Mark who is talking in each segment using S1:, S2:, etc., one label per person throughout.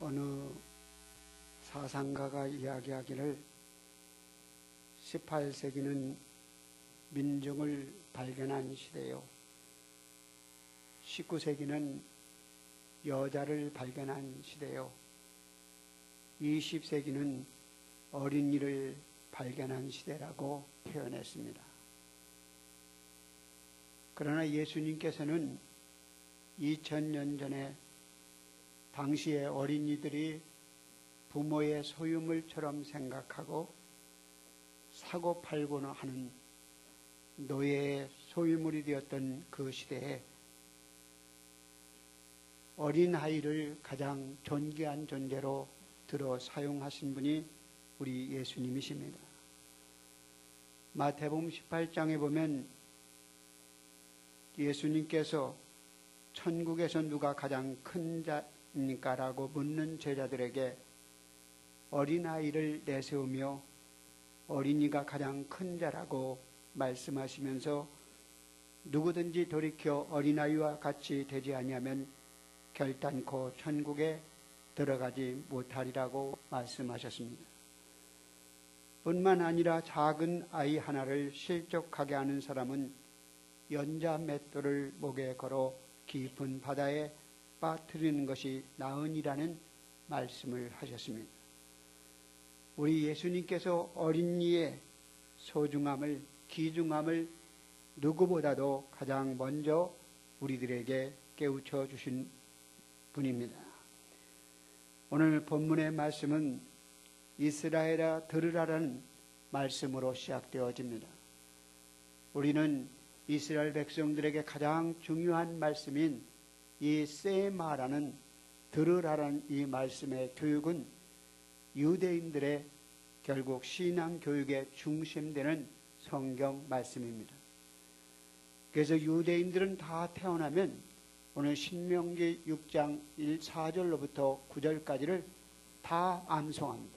S1: 어느 사상가가 이야기하기를 18세기는 민중을 발견한 시대요, 19세기는 여자를 발견한 시대요, 20세기는 어린이를 발견한 시대라고 표현했습니다. 그러나 예수님께서는 2000년 전에 당시의 어린이들이 부모의 소유물처럼 생각하고 사고 팔고는 하는 노예의 소유물이 되었던 그 시대에 어린아이를 가장 존귀한 존재로 들어 사용하신 분이 우리 예수님이십니다. 마태복음 18장에 보면 예수님께서 천국에서 누가 가장 큰 자입니까? 라고 묻는 제자들에게 어린아이를 내세우며 어린이가 가장 큰 자라고 말씀하시면서 누구든지 돌이켜 어린아이와 같이 되지 아니하면 결단코 천국에 들어가지 못하리라고 말씀하셨습니다. 뿐만 아니라 작은 아이 하나를 실족하게 하는 사람은 연자 맷돌을 목에 걸어 깊은 바다에 빠뜨리는 것이 나으니라는 말씀을 하셨습니다. 우리 예수님께서 어린이의 소중함을, 귀중함을 누구보다도 가장 먼저 우리들에게 깨우쳐 주신 분입니다. 오늘 본문의 말씀은 이스라엘아 들으라라는 말씀으로 시작되어집니다. 우리는 이스라엘 백성들에게 가장 중요한 말씀인 이 세마라는 들으라라는 이 말씀의 교육은 유대인들의 결국 신앙교육의 중심되는 성경 말씀입니다. 그래서 유대인들은 다 태어나면 오늘 신명기 6장 4절로부터 9절까지를 다 암송합니다.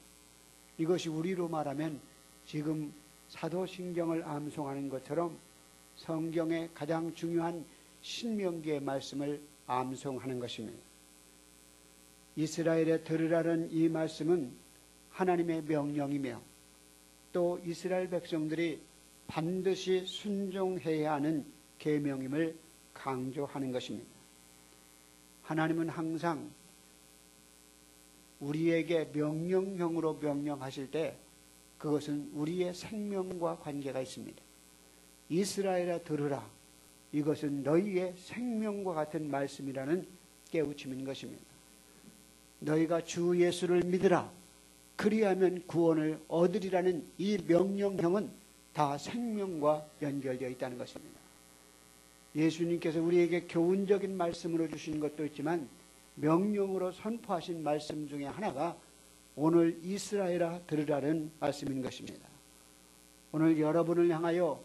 S1: 이것이 우리로 말하면 지금 사도신경을 암송하는 것처럼 성경의 가장 중요한 신명기의 말씀을 암송하는 것입니다. 이스라엘에 들으라는 이 말씀은 하나님의 명령이며 또 이스라엘 백성들이 반드시 순종해야 하는 계명임을 강조하는 것입니다. 하나님은 항상 우리에게 명령형으로 명령하실 때 그것은 우리의 생명과 관계가 있습니다. 이스라엘아 들으라, 이것은 너희의 생명과 같은 말씀이라는 깨우침인 것입니다. 너희가 주 예수를 믿으라, 그리하면 구원을 얻으리라는 이 명령형은 다 생명과 연결되어 있다는 것입니다. 예수님께서 우리에게 교훈적인 말씀으로 주신 것도 있지만 명령으로 선포하신 말씀 중에 하나가 오늘 이스라엘아 들으라는 말씀인 것입니다. 오늘 여러분을 향하여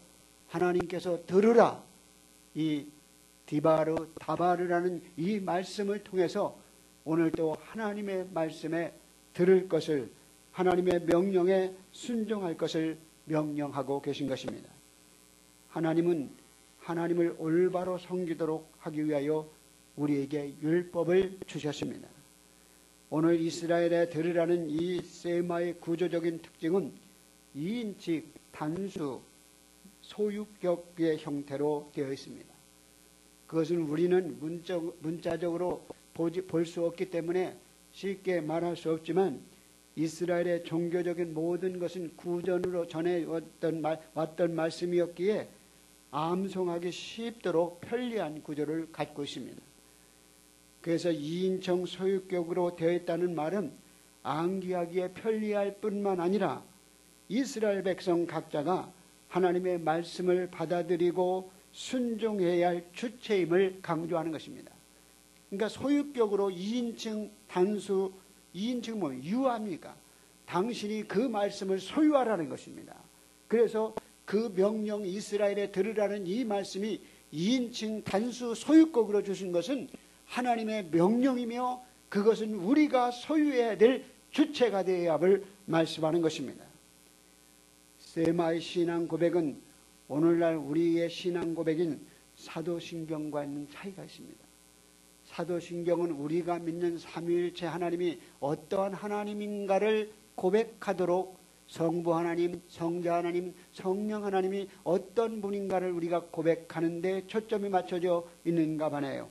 S1: 하나님께서 들으라, 이 디바르 다바르라는 이 말씀을 통해서 오늘 또 하나님의 말씀에 들을 것을, 하나님의 명령에 순종할 것을 명령하고 계신 것입니다. 하나님은 하나님을 올바로 섬기도록 하기 위하여 우리에게 율법을 주셨습니다. 오늘 이스라엘에 들으라는 이 세마의 구조적인 특징은 2인칭 단수 소유격의 형태로 되어 있습니다. 그것은 우리는 문자적으로 볼 수 없기 때문에 쉽게 말할 수 없지만 이스라엘의 종교적인 모든 것은 구전으로 전해왔던 말씀이었기에 암송하기 쉽도록 편리한 구조를 갖고 있습니다. 그래서 2인称소유격으로 되어 있다는 말은 암기하기에 편리할 뿐만 아니라 이스라엘 백성 각자가 하나님의 말씀을 받아들이고 순종해야 할 주체임을 강조하는 것입니다. 그러니까 소유격으로 2인칭 단수, 2인칭 뭐 유합니까? 당신이 그 말씀을 소유하라는 것입니다. 그래서 그 명령 이스라엘에 들으라는 이 말씀이 2인칭 단수 소유격으로 주신 것은 하나님의 명령이며 그것은 우리가 소유해야 될 주체가 되어야 함을 말씀하는 것입니다. 세마의 신앙 고백은 오늘날 우리의 신앙 고백인 사도신경과 있는 차이가 있습니다. 사도신경은 우리가 믿는 삼위일체 하나님이 어떠한 하나님인가를 고백하도록 성부 하나님, 성자 하나님, 성령 하나님이 어떤 분인가를 우리가 고백하는 데 초점이 맞춰져 있는가 보네요.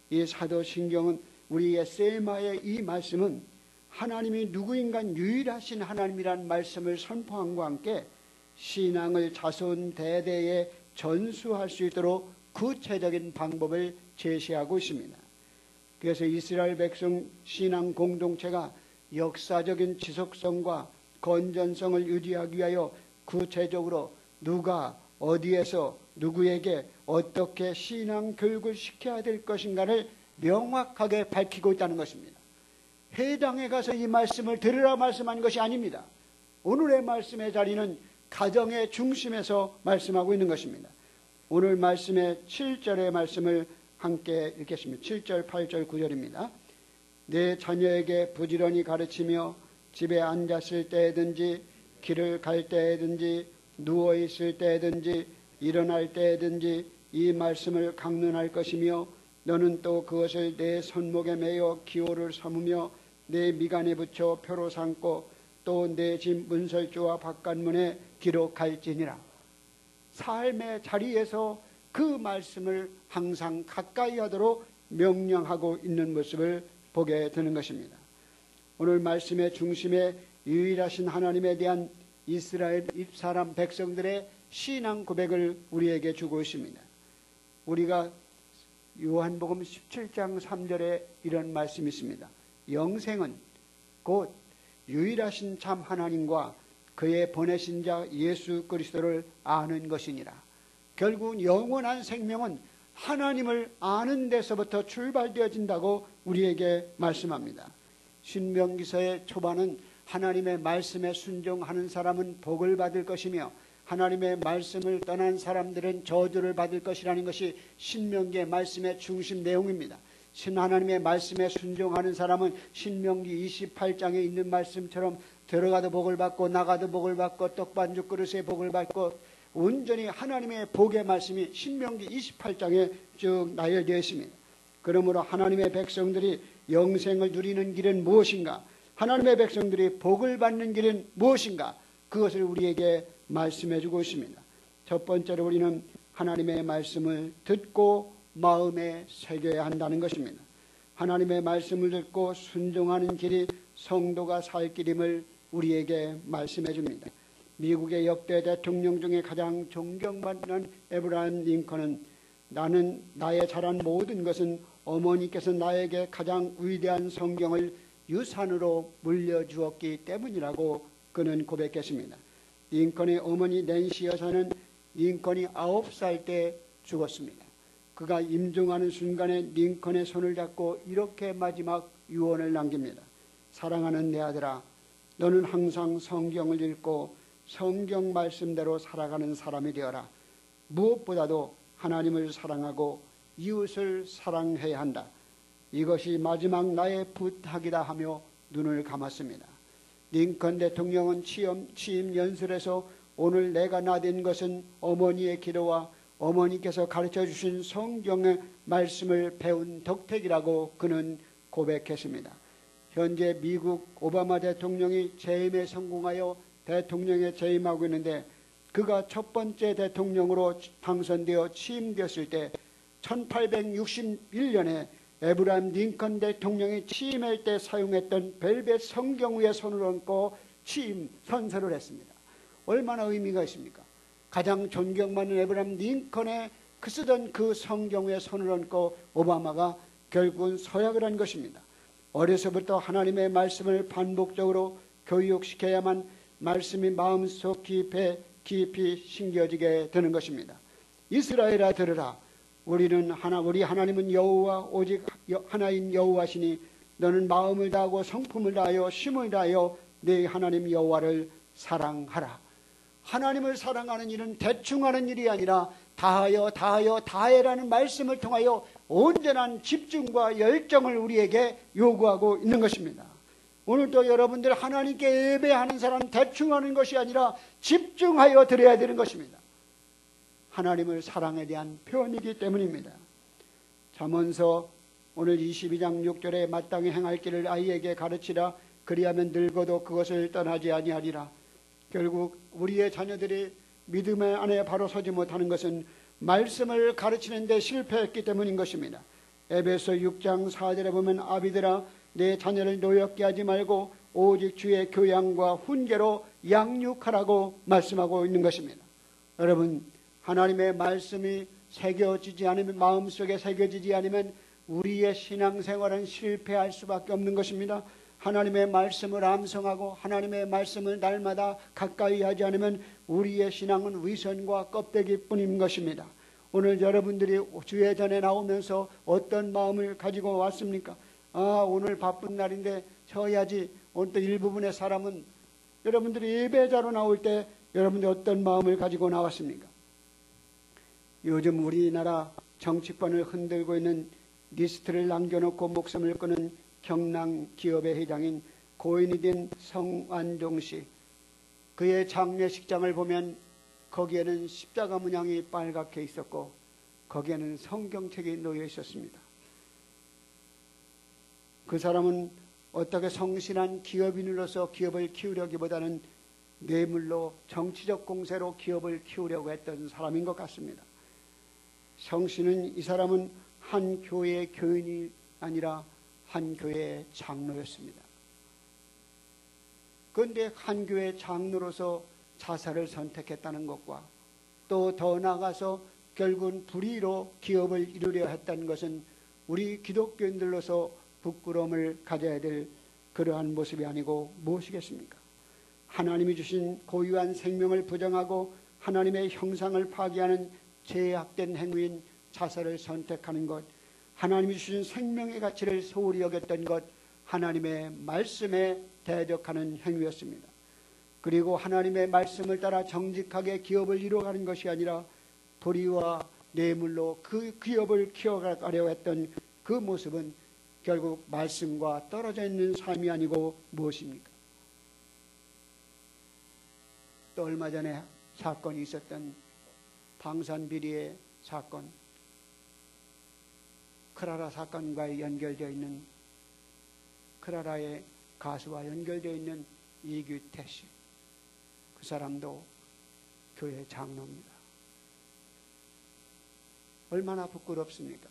S1: 이 사도신경은 우리의 세마의 이 말씀은 하나님이 누구인가 유일하신 하나님이라는 말씀을 선포함과 함께 신앙을 자손 대대에 전수할 수 있도록 구체적인 방법을 제시하고 있습니다. 그래서 이스라엘 백성 신앙 공동체가 역사적인 지속성과 건전성을 유지하기 위하여 구체적으로 누가 어디에서 누구에게 어떻게 신앙 교육을 시켜야 될 것인가를 명확하게 밝히고 있다는 것입니다. 회당에 가서 이 말씀을 들으라 말씀한 것이 아닙니다. 오늘의 말씀의 자리는 가정의 중심에서 말씀하고 있는 것입니다. 오늘 말씀의 7절의 말씀을 함께 읽겠습니다. 7절, 8절, 9절입니다. 내 자녀에게 부지런히 가르치며 집에 앉았을 때든지 길을 갈 때든지 누워있을 때든지 일어날 때든지 이 말씀을 강론할 것이며 너는 또 그것을 내 손목에 매어 기호를 삼으며 내 미간에 붙여 표로 삼고 또 내 집 문설주와 바깥문에 기록할지니라. 삶의 자리에서 그 말씀을 항상 가까이 하도록 명령하고 있는 모습을 보게 되는 것입니다. 오늘 말씀의 중심에 유일하신 하나님에 대한 이스라엘 사람 백성들의 신앙 고백을 우리에게 주고 있습니다. 우리가 요한복음 17장 3절에 이런 말씀이 있습니다. 영생은 곧 유일하신 참 하나님과 그의 보내신 자 예수 그리스도를 아는 것이니라. 결국 영원한 생명은 하나님을 아는 데서부터 출발되어진다고 우리에게 말씀합니다. 신명기서의 초반은 하나님의 말씀에 순종하는 사람은 복을 받을 것이며 하나님의 말씀을 떠난 사람들은 저주를 받을 것이라는 것이 신명기의 말씀의 중심 내용입니다. 하나님의 말씀에 순종하는 사람은 신명기 28장에 있는 말씀처럼 들어가도 복을 받고 나가도 복을 받고 떡반죽 그릇에 복을 받고 온전히 하나님의 복의 말씀이 신명기 28장에 쭉 나열되어 있습니다. 그러므로 하나님의 백성들이 영생을 누리는 길은 무엇인가? 하나님의 백성들이 복을 받는 길은 무엇인가? 그것을 우리에게 말씀해 주고 있습니다. 첫 번째로 우리는 하나님의 말씀을 듣고 마음에 새겨야 한다는 것입니다. 하나님의 말씀을 듣고 순종하는 길이 성도가 살 길임을 우리에게 말씀해 줍니다. 미국의 역대 대통령 중에 가장 존경받는 에브라임 링컨은 나는 나의 자란 모든 것은 어머니께서 나에게 가장 위대한 성경을 유산으로 물려주었기 때문이라고 그는 고백했습니다. 링컨의 어머니 낸시 여사는 링컨이 9살 때 죽었습니다. 그가 임종하는 순간에 링컨의 손을 잡고 이렇게 마지막 유언을 남깁니다. 사랑하는 내 아들아, 너는 항상 성경을 읽고 성경 말씀대로 살아가는 사람이 되어라. 무엇보다도 하나님을 사랑하고 이웃을 사랑해야 한다. 이것이 마지막 나의 부탁이다 하며 눈을 감았습니다. 링컨 대통령은 취임 연설에서 오늘 내가 나된 것은 어머니의 기도와 어머니께서 가르쳐 주신 성경의 말씀을 배운 덕택이라고 그는 고백했습니다. 현재 미국 오바마 대통령이 재임에 성공하여 대통령에 재임하고 있는데 그가 첫 번째 대통령으로 당선되어 취임되었을 때 1861년에 에브라임 링컨 대통령이 취임할 때 사용했던 벨벳 성경 위에 손을 얹고 취임 선서를 했습니다. 얼마나 의미가 있습니까? 가장 존경받는 에브라임 링컨의 쓰던 그 성경 위에 손을 얹고 오바마가 결국은 서약을 한 것입니다. 어려서부터 하나님의 말씀을 반복적으로 교육시켜야만 말씀이 마음속 깊이 심겨지게 되는 것입니다. 이스라엘아 들으라. 우리 하나님은 여호와 오직 하나인 여호와시니 너는 마음을 다하고 성품을 다하여 힘을 다하여 네 하나님 여호와를 사랑하라. 하나님을 사랑하는 일은 대충 하는 일이 아니라 다하여라는 말씀을 통하여 온전한 집중과 열정을 우리에게 요구하고 있는 것입니다. 오늘도 여러분들 하나님께 예배하는 사람 대충 하는 것이 아니라 집중하여 드려야 되는 것입니다. 하나님을 사랑에 대한 표현이기 때문입니다. 잠언서 오늘 22장 6절에 마땅히 행할 길을 아이에게 가르치라. 그리하면 늙어도 그것을 떠나지 아니하리라. 결국 우리의 자녀들이 믿음 안에 바로 서지 못하는 것은 말씀을 가르치는 데 실패했기 때문인 것입니다. 에베소 6장 4절에 보면 아비들아 내 자녀를 노엽게 하지 말고 오직 주의 교양과 훈계로 양육하라고 말씀하고 있는 것입니다. 여러분, 하나님의 말씀이 새겨지지 않으면, 마음속에 새겨지지 않으면 우리의 신앙생활은 실패할 수밖에 없는 것입니다. 하나님의 말씀을 암송하고 하나님의 말씀을 날마다 가까이 하지 않으면 우리의 신앙은 위선과 껍데기뿐인 것입니다. 오늘 여러분들이 주의 전에 나오면서 어떤 마음을 가지고 왔습니까? 오늘 바쁜 날인데 쉬어야지. 오늘 또 일부분의 사람은 여러분들이 예배자로 나올 때 여러분들이 어떤 마음을 가지고 나왔습니까? 요즘 우리나라 정치권을 흔들고 있는 리스트를 남겨놓고 목숨을 끊은 경남 기업의 회장인 고인이 된 성완종 씨, 그의 장례식장을 보면 거기에는 십자가 문양이 빨갛게 있었고 거기에는 성경책이 놓여 있었습니다. 그 사람은 어떻게 성실한 기업인으로서 기업을 키우려기보다는 뇌물로 정치적 공세로 기업을 키우려고 했던 사람인 것 같습니다. 성씨는, 이 사람은 한 교회의 교인이 아니라 한 교회의 장로였습니다. 그런데 한 교회의 장로로서 자살을 선택했다는 것과 또 더 나아가서 결국은 불의로 기업을 이루려 했다는 것은 우리 기독교인들로서 부끄러움을 가져야 될 그러한 모습이 아니고 무엇이겠습니까? 하나님이 주신 고유한 생명을 부정하고 하나님의 형상을 파괴하는 죄악된 행위인 자살을 선택하는 것, 하나님이 주신 생명의 가치를 소홀히 여겼던 것, 하나님의 말씀에 대적하는 행위였습니다. 그리고 하나님의 말씀을 따라 정직하게 기업을 이루어가는 것이 아니라 불의와 뇌물로 그 기업을 키워가려고 했던 그 모습은 결국 말씀과 떨어져 있는 삶이 아니고 무엇입니까? 또 얼마 전에 사건이 있었던 방산비리의 사건, 크라라 사건과 연결되어 있는, 크라라의 가수와 연결되어 있는 이규태 씨, 그 사람도 교회 장로입니다. 얼마나 부끄럽습니까?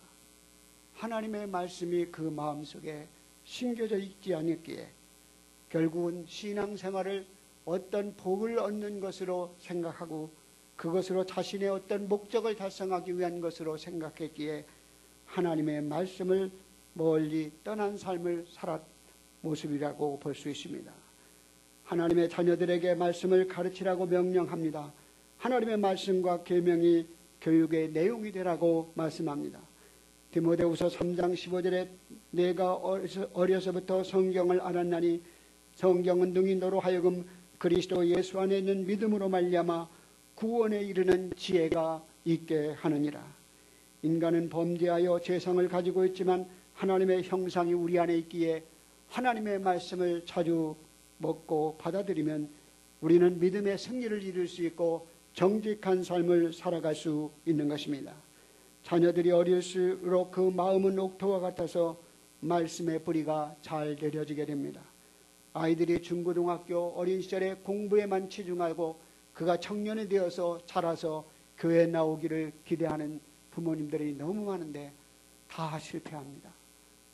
S1: 하나님의 말씀이 그 마음속에 심겨져 있지 않았기에 결국은 신앙생활을 어떤 복을 얻는 것으로 생각하고 그것으로 자신의 어떤 목적을 달성하기 위한 것으로 생각했기에 하나님의 말씀을 멀리 떠난 삶을 살았 모습이라고 볼 수 있습니다. 하나님의 자녀들에게 말씀을 가르치라고 명령합니다. 하나님의 말씀과 계명이 교육의 내용이 되라고 말씀합니다. 디모데후서 3장 15절에 내가 어려서부터 성경을 알았나니 성경은 능히 너로 하여금 그리스도 예수 안에 있는 믿음으로 말미암아 구원에 이르는 지혜가 있게 하느니라. 인간은 범죄하여 죄성을 가지고 있지만 하나님의 형상이 우리 안에 있기에 하나님의 말씀을 자주 먹고 받아들이면 우리는 믿음의 승리를 이룰 수 있고 정직한 삶을 살아갈 수 있는 것입니다. 자녀들이 어릴수록 그 마음은 옥토와 같아서 말씀의 뿌리가 잘 내려지게 됩니다. 아이들이 중고등학교 어린 시절에 공부에만 치중하고 그가 청년이 되어서 자라서 교회에 나오기를 기대하는 부모님들이 너무 많은데 다 실패합니다.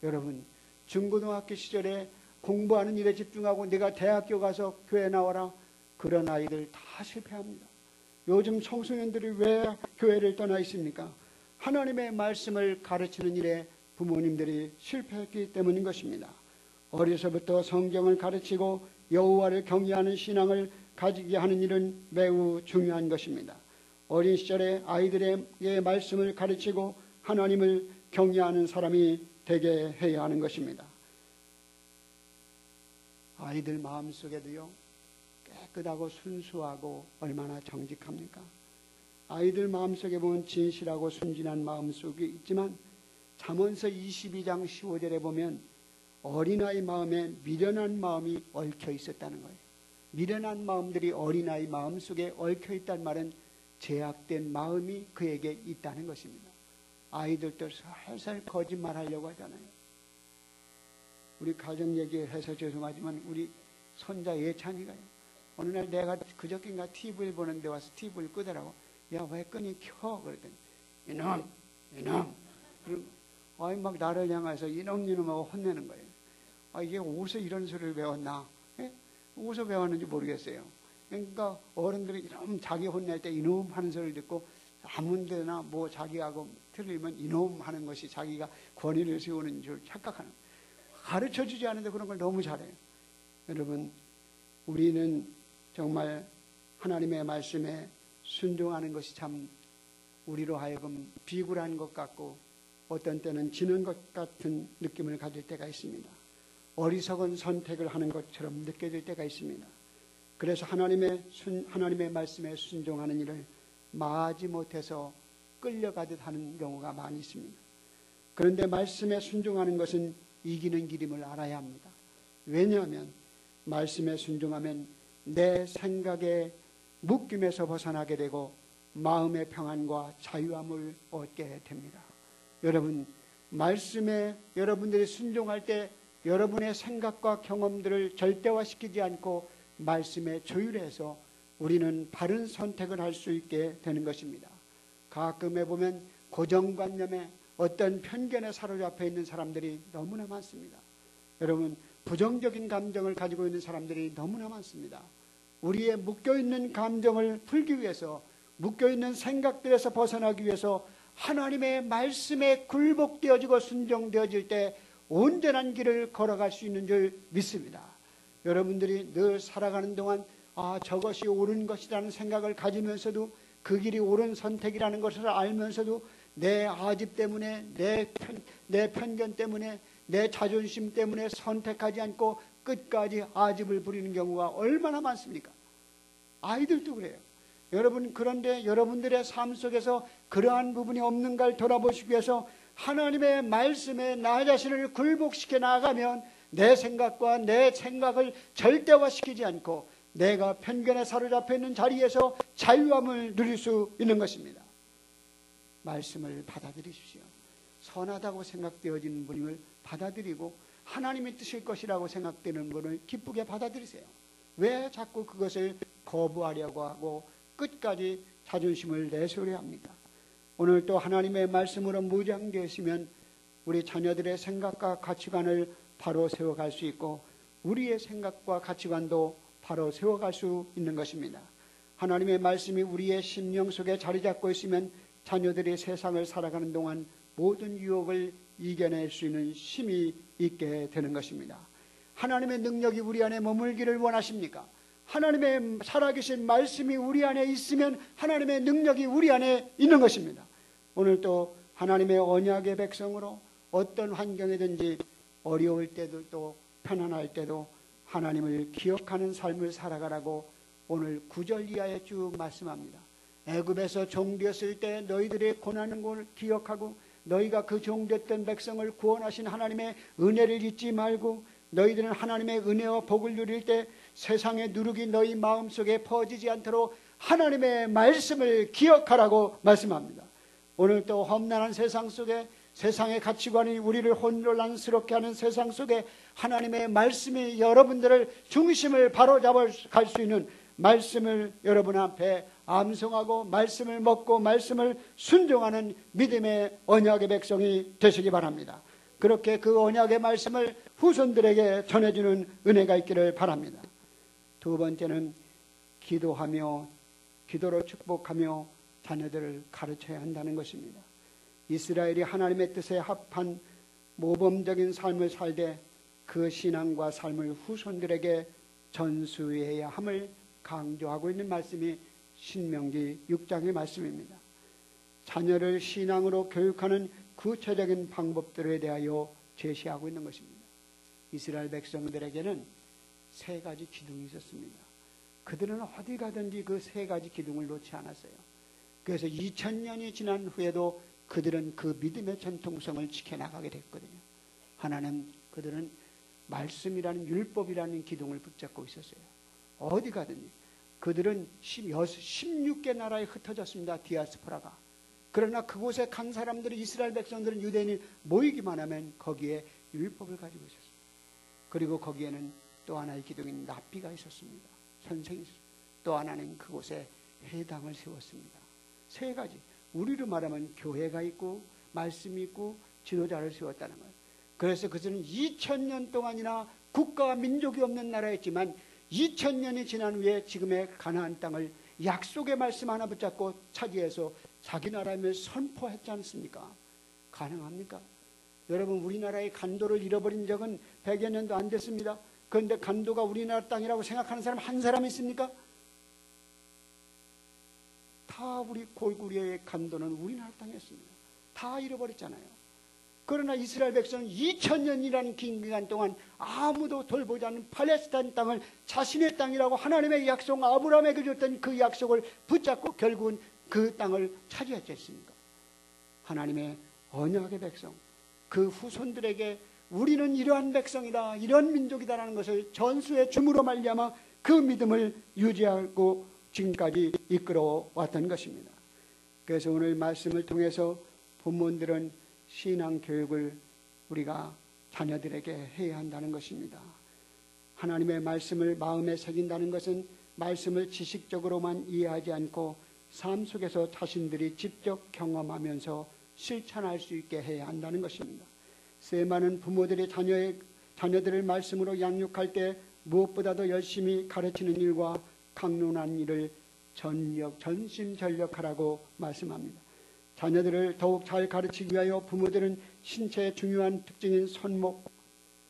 S1: 여러분, 중고등학교 시절에 공부하는 일에 집중하고 내가 대학교 가서 교회 나와라, 그런 아이들 다 실패합니다. 요즘 청소년들이 왜 교회를 떠나 있습니까? 하나님의 말씀을 가르치는 일에 부모님들이 실패했기 때문인 것입니다. 어려서부터 성경을 가르치고 여호와를 경외하는 신앙을 가지게 하는 일은 매우 중요한 것입니다. 어린 시절에 아이들에게 말씀을 가르치고 하나님을 경외하는 사람이 되게 해야 하는 것입니다. 아이들 마음속에도요, 깨끗하고 순수하고 얼마나 정직합니까? 아이들 마음속에 보면 진실하고 순진한 마음속이 있지만 잠언서 22장 15절에 보면 어린아이 마음에 미련한 마음이 얽혀 있었다는 거예요. 미련한 마음들이 어린아이 마음속에 얽혀 있다는 말은 죄악된 마음이 그에게 있다는 것입니다. 아이들도 살살 거짓말 하려고 하잖아요. 우리 가정 얘기해서 죄송하지만 우리 손자 예찬이가요. 어느 날 내가 그저께인가 TV를 보는데 와서 TV를 끄더라고. 야, 왜 끄니 켜? 그랬더니 이놈. 그리고 막 나를 향해서 이놈하고 혼내는 거예요. 이게 어디서 이런 소리를 배웠나? 예? 어디서 배웠는지 모르겠어요. 그러니까 어른들이 이놈 자기 혼낼 때 이놈 하는 소리를 듣고 아무 데나 뭐 자기하고 틀리면 이놈 하는 것이 자기가 권위를 세우는 줄 착각하는 거예요. 가르쳐주지 않는데 그런 걸 너무 잘해요. 여러분, 우리는 정말 하나님의 말씀에 순종하는 것이 참 우리로 하여금 비굴한 것 같고 어떤 때는 지는 것 같은 느낌을 가질 때가 있습니다. 어리석은 선택을 하는 것처럼 느껴질 때가 있습니다. 그래서 하나님의 말씀에 순종하는 일을 마지 못해서 끌려가듯 하는 경우가 많이 있습니다. 그런데 말씀에 순종하는 것은 이기는 길임을 알아야 합니다. 왜냐하면 말씀에 순종하면 내 생각의 묶임에서 벗어나게 되고 마음의 평안과 자유함을 얻게 됩니다. 여러분, 말씀에 여러분들이 순종할 때 여러분의 생각과 경험들을 절대화시키지 않고 말씀에 조율해서 우리는 바른 선택을 할 수 있게 되는 것입니다. 가끔에 보면 고정관념에 어떤 편견에 사로잡혀 있는 사람들이 너무나 많습니다. 여러분, 부정적인 감정을 가지고 있는 사람들이 너무나 많습니다. 우리의 묶여있는 감정을 풀기 위해서, 묶여있는 생각들에서 벗어나기 위해서 하나님의 말씀에 굴복되어지고 순종되어질 때 온전한 길을 걸어갈 수 있는 줄 믿습니다. 여러분들이 늘 살아가는 동안 저것이 옳은 것이라는 생각을 가지면서도 그 길이 옳은 선택이라는 것을 알면서도 내 아집 때문에, 내 편견 때문에, 내 자존심 때문에 선택하지 않고 끝까지 아집을 부리는 경우가 얼마나 많습니까? 아이들도 그래요. 여러분, 그런데 여러분들의 삶 속에서 그러한 부분이 없는가를 돌아보시기 위해서 하나님의 말씀에 나 자신을 굴복시켜 나가면 내 생각과 내 생각을 절대화시키지 않고 내가 편견에 사로잡혀 있는 자리에서 자유함을 누릴 수 있는 것입니다. 말씀을 받아들이십시오. 선하다고 생각되어지는 분임을 받아들이고 하나님이 뜻일 것이라고 생각되는 분을 기쁘게 받아들이세요. 왜 자꾸 그것을 거부하려고 하고 끝까지 자존심을 내세우려 합니까? 오늘 또 하나님의 말씀으로 무장되시면 우리 자녀들의 생각과 가치관을 바로 세워갈 수 있고 우리의 생각과 가치관도 바로 세워갈 수 있는 것입니다. 하나님의 말씀이 우리의 심령 속에 자리 잡고 있으면 자녀들이 세상을 살아가는 동안 모든 유혹을 이겨낼 수 있는 힘이 있게 되는 것입니다. 하나님의 능력이 우리 안에 머물기를 원하십니까? 하나님의 살아계신 말씀이 우리 안에 있으면 하나님의 능력이 우리 안에 있는 것입니다. 오늘 또 하나님의 언약의 백성으로 어떤 환경이든지 어려울 때도 또 편안할 때도 하나님을 기억하는 삶을 살아가라고 오늘 9절 이하에 쭉 말씀합니다. 애굽에서 종되었을 때 너희들의 고난을 기억하고 너희가 그 종됐던 백성을 구원하신 하나님의 은혜를 잊지 말고 너희들은 하나님의 은혜와 복을 누릴 때 세상의 누룩이 너희 마음속에 퍼지지 않도록 하나님의 말씀을 기억하라고 말씀합니다. 오늘 또 험난한 세상 속에 세상의 가치관이 우리를 혼란스럽게 하는 세상 속에 하나님의 말씀이 여러분들을 중심을 바로잡아 갈 수 있는 말씀을 여러분 앞에 암송하고 말씀을 먹고 말씀을 순종하는 믿음의 언약의 백성이 되시기 바랍니다. 그렇게 그 언약의 말씀을 후손들에게 전해주는 은혜가 있기를 바랍니다. 두 번째는 기도하며 기도로 축복하며 자녀들을 가르쳐야 한다는 것입니다. 이스라엘이 하나님의 뜻에 합한 모범적인 삶을 살되 그 신앙과 삶을 후손들에게 전수해야 함을 강조하고 있는 말씀이 신명기 6장의 말씀입니다. 자녀를 신앙으로 교육하는 구체적인 방법들에 대하여 제시하고 있는 것입니다. 이스라엘 백성들에게는 세 가지 기둥이 있었습니다. 그들은 어디 가든지 그 세 가지 기둥을 놓지 않았어요. 그래서 2000년이 지난 후에도 그들은 그 믿음의 전통성을 지켜나가게 됐거든요. 하나는 그들은 말씀이라는 율법이라는 기둥을 붙잡고 있었어요. 어디 가든지. 그들은 16개 나라에 흩어졌습니다. 디아스포라가. 그러나 그곳에 간 사람들이, 이스라엘 백성들은, 유대인이 모이기만 하면 거기에 율법을 가지고 있었습니다. 그리고 거기에는 또 하나의 기둥인 납비가 있었습니다. 선생이 있었습니다. 또 하나는 그곳에 회당을 세웠습니다. 세 가지. 우리로 말하면 교회가 있고 말씀이 있고 지도자를 세웠다는 거예요. 그래서 그것은 2000년 동안이나 국가와 민족이 없는 나라였지만 2000년이 지난 후에 지금의 가나안 땅을 약속의 말씀 하나 붙잡고 차지해서 자기 나라임을 선포했지 않습니까? 가능합니까? 여러분, 우리나라의 간도를 잃어버린 적은 100여 년도 안 됐습니다. 그런데 간도가 우리나라 땅이라고 생각하는 사람 한 사람 있습니까? 다 우리 골고리의 간도는 우리나라 땅이었습니다. 다 잃어버렸잖아요. 그러나 이스라엘 백성은 2000년이라는 긴 기간 동안 아무도 돌보지 않는 팔레스타인 땅을 자신의 땅이라고 하나님의 약속, 아브라함에게 줬던 그 약속을 붙잡고 결국은 그 땅을 차지했지 않습니까? 하나님의 언약의 백성, 그 후손들에게 우리는 이러한 백성이다, 이런 민족이다라는 것을 전수의 줌으로 말미암아 그 믿음을 유지하고 지금까지 이끌어 왔던 것입니다. 그래서 오늘 말씀을 통해서 부모들은 신앙교육을 우리가 자녀들에게 해야 한다는 것입니다. 하나님의 말씀을 마음에 새긴다는 것은 말씀을 지식적으로만 이해하지 않고 삶 속에서 자신들이 직접 경험하면서 실천할 수 있게 해야 한다는 것입니다. 수많은 부모들이 자녀들을 말씀으로 양육할 때 무엇보다도 열심히 가르치는 일과 강론한 일을 전심전력하라고 말씀합니다. 자녀들을 더욱 잘 가르치기 위하여 부모들은 신체의 중요한 특징인 손목,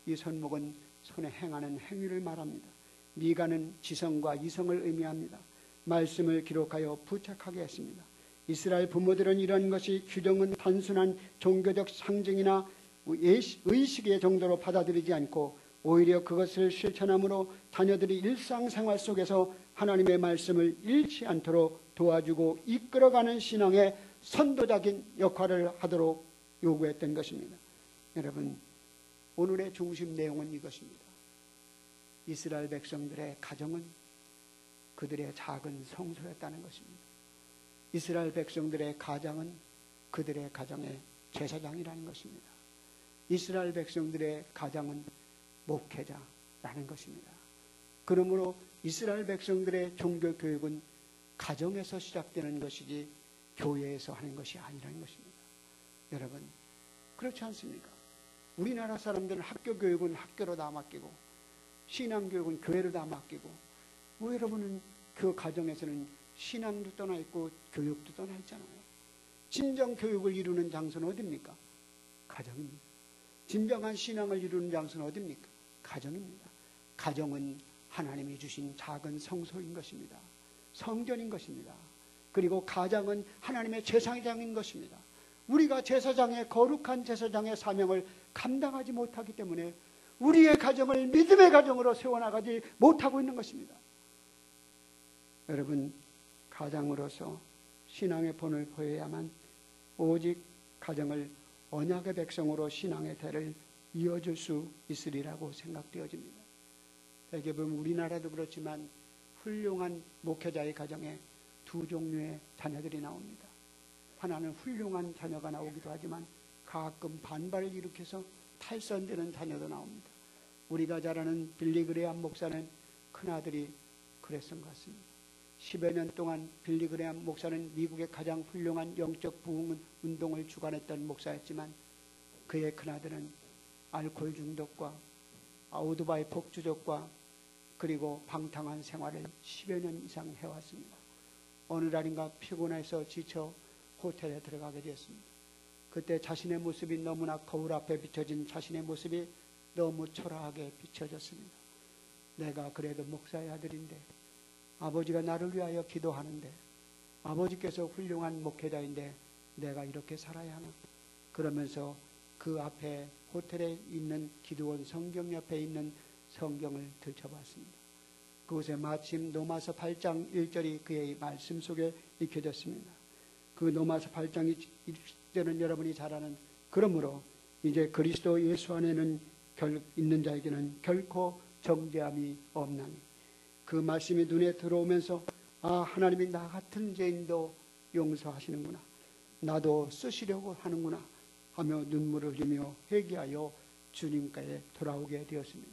S1: 이 손목은 손에 행하는 행위를 말합니다. 미가는 지성과 이성을 의미합니다. 말씀을 기록하여 부착하게 했습니다. 이스라엘 부모들은 이런 것이 규정은 단순한 종교적 상징이나 의식의 정도로 받아들이지 않고 오히려 그것을 실천함으로 자녀들이 일상생활 속에서 하나님의 말씀을 잃지 않도록 도와주고 이끌어가는 신앙의 선도적인 역할을 하도록 요구했던 것입니다. 여러분, 오늘의 중심 내용은 이것입니다. 이스라엘 백성들의 가정은 그들의 작은 성소였다는 것입니다. 이스라엘 백성들의 가장은 그들의 가정의 제사장이라는 것입니다. 이스라엘 백성들의 가장은 목회자라는 것입니다. 그러므로 이스라엘 백성들의 종교교육은 가정에서 시작되는 것이지 교회에서 하는 것이 아니라는 것입니다. 여러분, 그렇지 않습니까? 우리나라 사람들은 학교 교육은 학교로 다 맡기고 신앙교육은 교회로 다 맡기고, 왜 여러분은 그 가정에서는 신앙도 떠나 있고 교육도 떠나 있잖아요. 진정 교육을 이루는 장소는 어디입니까? 가정입니다. 진정한 신앙을 이루는 장소는 어디입니까? 가정입니다. 가정은 하나님이 주신 작은 성소인 것입니다. 성전인 것입니다. 그리고 가장은 하나님의 제사장인 것입니다. 우리가 제사장의, 거룩한 제사장의 사명을 감당하지 못하기 때문에 우리의 가정을 믿음의 가정으로 세워나가지 못하고 있는 것입니다. 여러분, 가장으로서 신앙의 본을 보여야만 오직 가정을 언약의 백성으로 신앙의 대를 이어줄 수 있으리라고 생각되어집니다. 대개는 우리나라도 그렇지만 훌륭한 목회자의 가정에 두 종류의 자녀들이 나옵니다. 하나는 훌륭한 자녀가 나오기도 하지만 가끔 반발을 일으켜서 탈선되는 자녀도 나옵니다. 우리가 잘 아는 빌리 그레이엄 목사는 큰아들이 그랬던 것 같습니다. 10여 년 동안 빌리 그레이엄 목사는 미국의 가장 훌륭한 영적 부흥 운동을 주관했던 목사였지만 그의 큰아들은 알코올 중독과 오토바이 폭주족과 그리고 방탕한 생활을 10여 년 이상 해왔습니다. 어느 날인가 피곤해서 지쳐 호텔에 들어가게 되었습니다. 그때 자신의 모습이 너무나 거울 앞에 비춰진 자신의 모습이 너무 초라하게 비춰졌습니다. 내가 그래도 목사의 아들인데, 아버지가 나를 위하여 기도하는데, 아버지께서 훌륭한 목회자인데 내가 이렇게 살아야 하나? 그러면서 그 앞에 호텔에 있는 기도원 성경 옆에 있는 성경을 들춰봤습니다. 그곳에 마침 로마서 8장 1절이 그의 말씀 속에 익혀졌습니다. 그 로마서 8장 1절은 여러분이 잘 아는, 그러므로 이제 그리스도 예수 안에는 있는 자에게는 결코 정죄함이 없나니, 그 말씀이 눈에 들어오면서 아, 하나님이 나 같은 죄인도 용서하시는구나. 나도 쓰시려고 하는구나 하며 눈물을 흘리며 회개하여 주님께 돌아오게 되었습니다.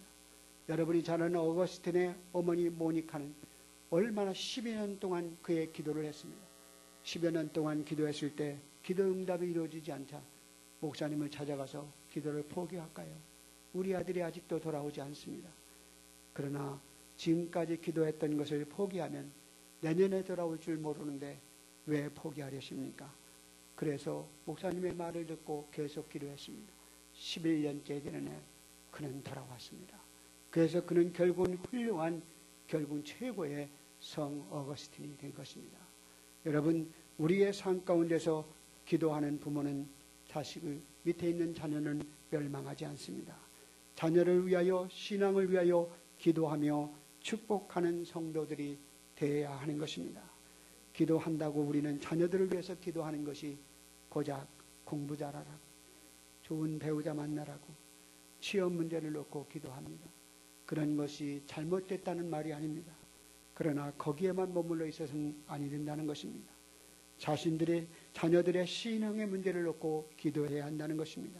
S1: 여러분이 잘 아는 어거스틴의 어머니 모니카는 얼마나 10여 년 동안 그의 기도를 했습니다. 10여 년 동안 기도했을 때 기도 응답이 이루어지지 않자 목사님을 찾아가서 기도를 포기할까요? 우리 아들이 아직도 돌아오지 않습니다. 그러나 지금까지 기도했던 것을 포기하면 내년에 돌아올 줄 모르는데 왜 포기하려십니까? 그래서 목사님의 말을 듣고 계속 기도했습니다. 11년째 되는 해 그는 돌아왔습니다. 그래서 그는 결국은 훌륭한, 결국은 최고의 성 어거스틴이 된 것입니다. 여러분, 우리의 삶 가운데서 기도하는 부모는 자식을, 밑에 있는 자녀는 멸망하지 않습니다. 자녀를 위하여, 신앙을 위하여 기도하며 축복하는 성도들이 되어야 하는 것입니다. 기도한다고 우리는 자녀들을 위해서 기도하는 것이 고작 공부 잘하라고, 좋은 배우자 만나라고, 시험 문제를 놓고 기도합니다. 그런 것이 잘못됐다는 말이 아닙니다. 그러나 거기에만 머물러 있어서는 아니 된다는 것입니다. 자녀들의 신앙의 문제를 놓고 기도해야 한다는 것입니다.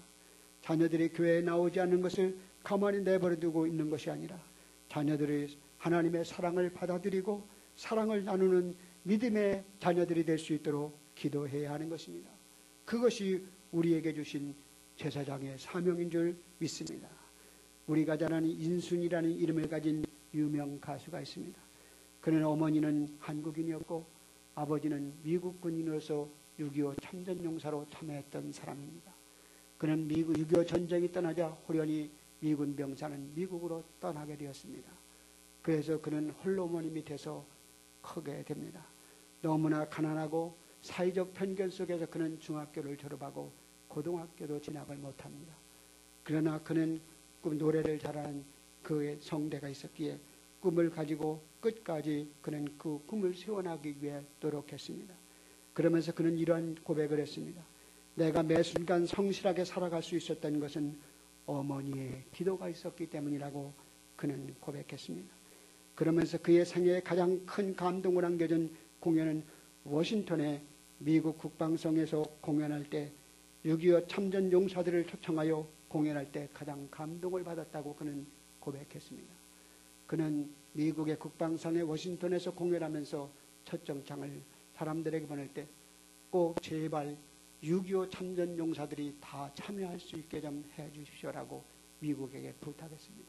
S1: 자녀들이 교회에 나오지 않는 것을 가만히 내버려두고 있는 것이 아니라 자녀들이 하나님의 사랑을 받아들이고 사랑을 나누는 믿음의 자녀들이 될 수 있도록 기도해야 하는 것입니다. 그것이 우리에게 주신 제사장의 사명인 줄 믿습니다. 우리가 잘 아는 인순이라는 이름을 가진 유명 가수가 있습니다. 그는 어머니는 한국인이었고 아버지는 미국 군인으로서 6.25 참전용사로 참여했던 사람입니다. 그는 미국 6.25 전쟁이 떠나자 호련히 미군 병사는 미국으로 떠나게 되었습니다. 그래서 그는 홀로 어머니 밑에서 크게 됩니다. 너무나 가난하고 사회적 편견 속에서 그는 중학교를 졸업하고 고등학교도 진학을 못합니다. 그러나 그는 노래를 잘하는 그의 성대가 있었기에 꿈을 가지고 끝까지 그는 그 꿈을 세워나가기 위해 노력했습니다. 그러면서 그는 이러한 고백을 했습니다. 내가 매 순간 성실하게 살아갈 수 있었던 것은 어머니의 기도가 있었기 때문이라고 그는 고백했습니다. 그러면서 그의 생애에 가장 큰 감동을 안겨준 공연은 워싱턴의 미국 국방성에서 공연할 때 6.25 참전 용사들을 초청하여 공연할 때 가장 감동을 받았다고 그는 고백했습니다. 그는 미국의 국방성의 워싱턴에서 공연하면서 첫 정창을 사람들에게 보낼 때 꼭 제발 6.25 참전 용사들이 다 참여할 수 있게 좀 해주십시오라고 미국에게 부탁했습니다.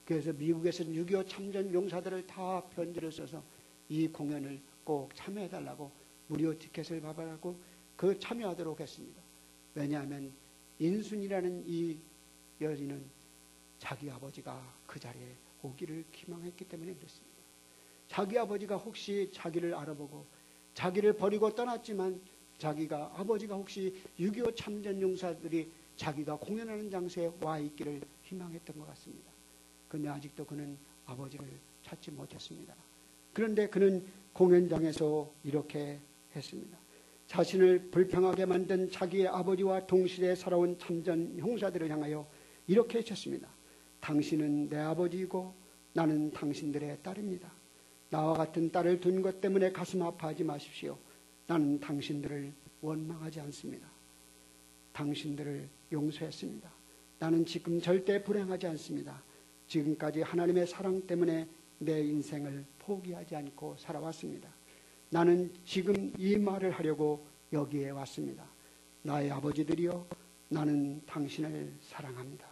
S1: 그래서 미국에서는 6.25 참전 용사들을 다 편지를 써서 이 공연을 꼭 참여해달라고 무료 티켓을 받아라고 그 참여하도록 했습니다. 왜냐하면 인순이라는 이 여인은 자기 아버지가 그 자리에 오기를 기망했기 때문에 그렇습니다. 자기 아버지가 혹시 자기를 알아보고 자기를 버리고 떠났지만 자기가 아버지가 혹시 6.25 참전 용사들이 자기가 공연하는 장소에 와 있기를 희망했던 것 같습니다. 그런데 아직도 그는 아버지를 찾지 못했습니다. 그런데 그는 공연장에서 이렇게 했습니다. 자신을 불평하게 만든 자기의 아버지와 동시대에 살아온 참전 형사들을 향하여 이렇게 했습니다. 당신은 내 아버지이고 나는 당신들의 딸입니다. 나와 같은 딸을 둔 것 때문에 가슴 아파하지 마십시오. 나는 당신들을 원망하지 않습니다. 당신들을 용서했습니다. 나는 지금 절대 불행하지 않습니다. 지금까지 하나님의 사랑 때문에 내 인생을 포기하지 않고 살아왔습니다. 나는 지금 이 말을 하려고 여기에 왔습니다. 나의 아버지들이여, 나는 당신을 사랑합니다.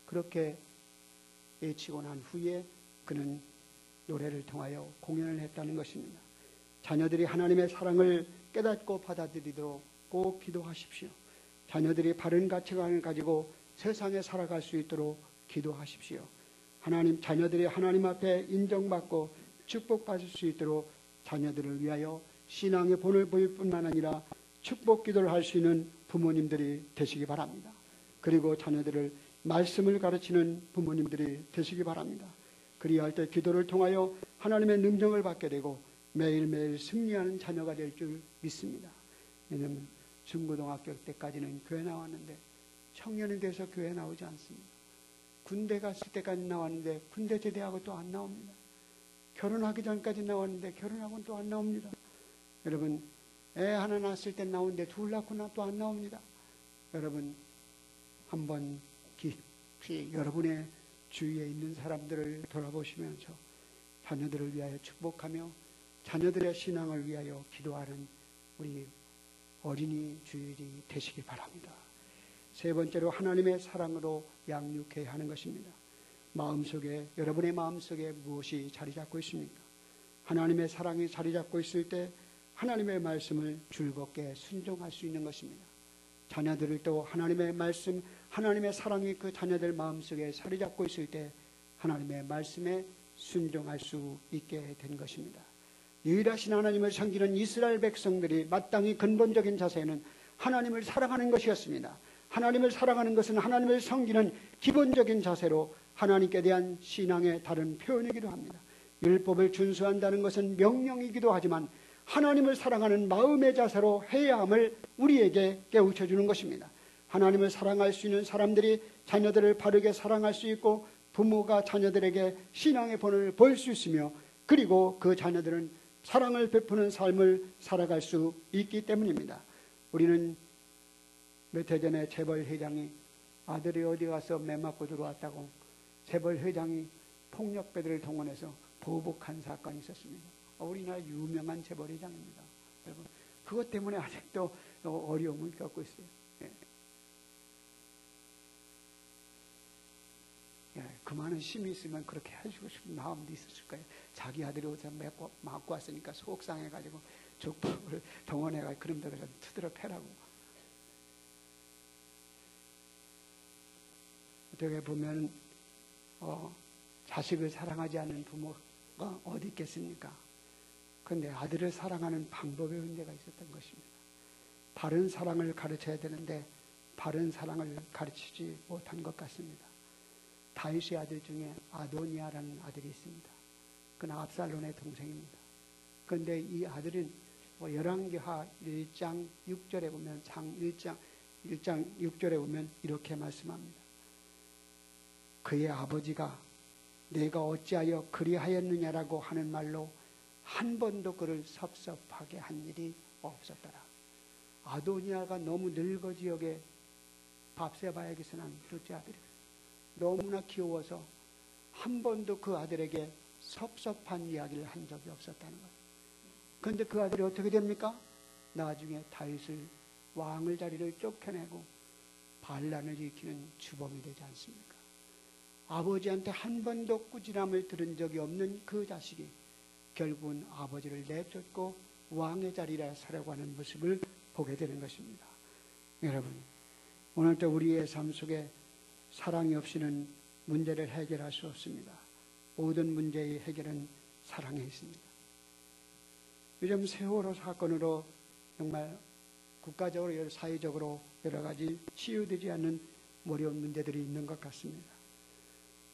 S1: 그렇게 외치고 난 후에 그는 노래를 통하여 공연을 했다는 것입니다. 자녀들이 하나님의 사랑을 깨닫고 받아들이도록 꼭 기도하십시오. 자녀들이 바른 가치관을 가지고 세상에 살아갈 수 있도록 기도하십시오. 자녀들이 하나님 앞에 인정받고 축복받을 수 있도록 자녀들을 위하여 신앙의 본을 보일 뿐만 아니라 축복 기도를 할 수 있는 부모님들이 되시기 바랍니다. 그리고 자녀들을 말씀을 가르치는 부모님들이 되시기 바랍니다. 그리할 때 기도를 통하여 하나님의 능력을 받게 되고 매일매일 승리하는 자녀가 될 줄 믿습니다. 왜냐하면 중고등학교 때까지는 교회 나왔는데 청년이 돼서 교회 나오지 않습니다. 군대 갔을 때까지 나왔는데 군대 제대하고 또 안 나옵니다. 결혼하기 전까지 나왔는데 결혼하고는 또 안 나옵니다. 여러분, 애 하나 낳았을 때 나오는데 둘 낳고나 또 안 나옵니다. 여러분 한번 깊이 여러분의 주위에 있는 사람들을 돌아보시면서 자녀들을 위하여 축복하며 자녀들의 신앙을 위하여 기도하는 우리 어린이 주일이 되시기 바랍니다. 세 번째로 하나님의 사랑으로 양육해야 하는 것입니다. 마음속에 여러분의 마음속에 무엇이 자리 잡고 있습니까? 하나님의 사랑이 자리 잡고 있을 때 하나님의 말씀을 즐겁게 순종할 수 있는 것입니다. 자녀들을 또 하나님의 말씀, 하나님의 사랑이 그 자녀들 마음속에 자리 잡고 있을 때 하나님의 말씀에 순종할 수 있게 된 것입니다. 유일하신 하나님을 섬기는 이스라엘 백성들이 마땅히 근본적인 자세는 하나님을 사랑하는 것이었습니다. 하나님을 사랑하는 것은 하나님을 섬기는 기본적인 자세로 하나님께 대한 신앙의 다른 표현이기도 합니다. 율법을 준수한다는 것은 명령이기도 하지만 하나님을 사랑하는 마음의 자세로 해야 함을 우리에게 깨우쳐 주는 것입니다. 하나님을 사랑할 수 있는 사람들이 자녀들을 바르게 사랑할 수 있고 부모가 자녀들에게 신앙의 본을 보일 수 있으며 그리고 그 자녀들은 사랑을 베푸는 삶을 살아갈 수 있기 때문입니다. 우리는 몇 해 전에 재벌 회장이 아들이 어디 가서 매 맞고 들어왔다고 재벌 회장이 폭력배들을 동원해서 보복한 사건이 있었습니다. 우리나라 유명한 재벌 회장입니다. 여러분, 그것 때문에 아직도 어려움을 겪고 있어요. 그 많은 힘이 있으면 그렇게 해주고 싶은 마음도 있었을 거예요. 자기 아들이 어디서 맞고 왔으니까 속상해가지고 족보를 동원해가지고 그런 데서 두드려 패라고. 어떻게 보면 자식을 사랑하지 않는 부모가 어디 있겠습니까? 그런데 아들을 사랑하는 방법에 문제가 있었던 것입니다. 바른 사랑을 가르쳐야 되는데 바른 사랑을 가르치지 못한 것 같습니다. 다윗의 아들 중에 아도니아라는 아들이 있습니다. 그는 압살롬의 동생입니다. 그런데 이 아들은 열왕기하 1장 6절에 보면 1장 6절에 보면 이렇게 말씀합니다. 그의 아버지가 내가 어찌하여 그리하였느냐라고 하는 말로 한 번도 그를 섭섭하게 한 일이 없었더라. 아도니아가 너무 늙어지역에 밥세바에게서 난 둘째 아들이었어요. 너무나 귀여워서 한 번도 그 아들에게 섭섭한 이야기를 한 적이 없었다는 거예요. 그런데 그 아들이 어떻게 됩니까? 나중에 다윗을 왕을 자리를 쫓겨내고 반란을 일으키는 주범이 되지 않습니까? 아버지한테 한 번도 꾸지람을 들은 적이 없는 그 자식이 결국은 아버지를 내쫓고 왕의 자리에 서려고 하는 모습을 보게 되는 것입니다. 여러분, 오늘도 우리의 삶 속에 사랑이 없이는 문제를 해결할 수 없습니다. 모든 문제의 해결은 사랑에 있습니다. 요즘 세월호 사건으로 정말 국가적으로 사회적으로 여러 가지 치유되지 않는 어려운 문제들이 있는 것 같습니다.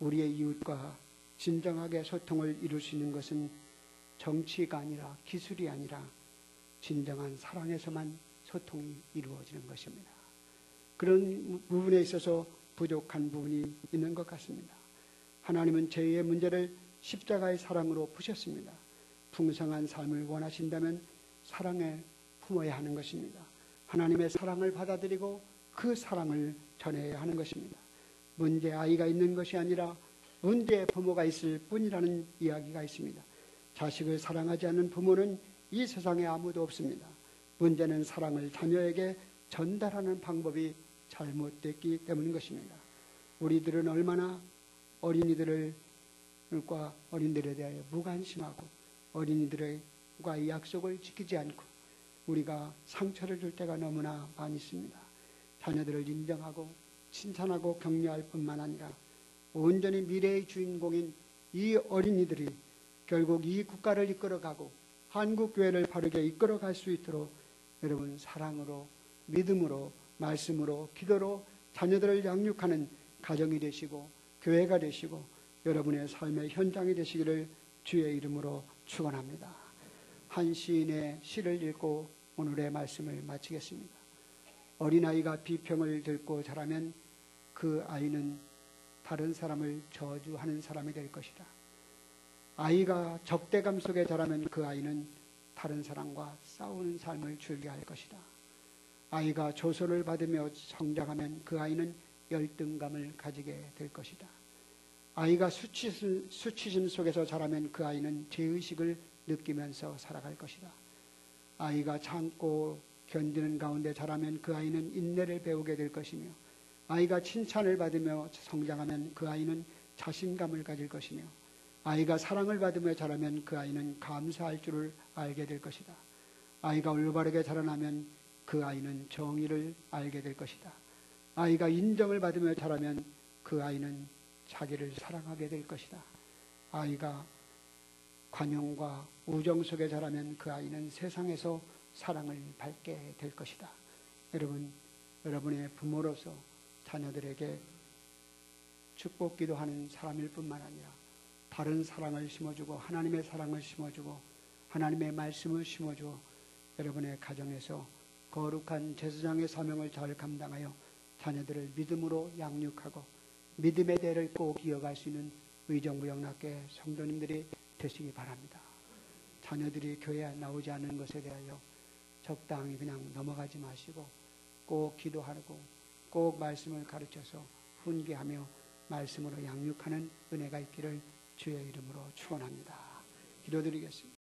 S1: 우리의 이웃과 진정하게 소통을 이룰 수 있는 것은 정치가 아니라 기술이 아니라 진정한 사랑에서만 소통이 이루어지는 것입니다. 그런 부분에 있어서 부족한 부분이 있는 것 같습니다. 하나님은 죄의 문제를 십자가의 사랑으로 푸셨습니다. 풍성한 삶을 원하신다면 사랑에 품어야 하는 것입니다. 하나님의 사랑을 받아들이고 그 사랑을 전해야 하는 것입니다. 문제 아이가 있는 것이 아니라 문제의 부모가 있을 뿐이라는 이야기가 있습니다. 자식을 사랑하지 않는 부모는 이 세상에 아무도 없습니다. 문제는 사랑을 자녀에게 전달하는 방법이 잘못됐기 때문인 것입니다. 우리들은 얼마나 어린이들에 대하여 무관심하고 어린이들과의 약속을 지키지 않고 우리가 상처를 줄 때가 너무나 많이 있습니다. 자녀들을 인정하고 칭찬하고 격려할 뿐만 아니라 온전히 미래의 주인공인 이 어린이들이 결국 이 국가를 이끌어가고 한국교회를 바르게 이끌어갈 수 있도록 여러분 사랑으로 믿음으로 말씀으로 기도로 자녀들을 양육하는 가정이 되시고 교회가 되시고 여러분의 삶의 현장이 되시기를 주의 이름으로 축원합니다. 한 시인의 시를 읽고 오늘의 말씀을 마치겠습니다. 어린아이가 비평을 듣고 자라면 그 아이는 다른 사람을 저주하는 사람이 될 것이다. 아이가 적대감 속에 자라면 그 아이는 다른 사람과 싸우는 삶을 줄게 할 것이다. 아이가 조소를 받으며 성장하면 그 아이는 열등감을 가지게 될 것이다. 아이가 수치심 속에서 자라면 그 아이는 죄의식을 느끼면서 살아갈 것이다. 아이가 참고 견디는 가운데 자라면 그 아이는 인내를 배우게 될 것이며, 아이가 칭찬을 받으며 성장하면 그 아이는 자신감을 가질 것이며, 아이가 사랑을 받으며 자라면 그 아이는 감사할 줄을 알게 될 것이다. 아이가 올바르게 자라나면 그 아이는 정의를 알게 될 것이다. 아이가 인정을 받으며 자라면 그 아이는 자기를 사랑하게 될 것이다. 아이가 관용과 우정 속에 자라면 그 아이는 세상에서 사랑을 받게 될 것이다. 여러분, 여러분의 부모로서 자녀들에게 축복 기도하는 사람일 뿐만 아니라 바른 사랑을 심어주고 하나님의 사랑을 심어주고 하나님의 말씀을 심어주어 여러분의 가정에서 거룩한 제사장의 사명을 잘 감당하여 자녀들을 믿음으로 양육하고 믿음의 대를 꼭 이어갈 수 있는 의정부영락교회 성도님들이 되시기 바랍니다. 자녀들이 교회에 나오지 않는 것에 대하여 적당히 그냥 넘어가지 마시고 꼭 기도하고 꼭 말씀을 가르쳐서 훈계하며 말씀으로 양육하는 은혜가 있기를 주의 이름으로 축원합니다. 기도드리겠습니다.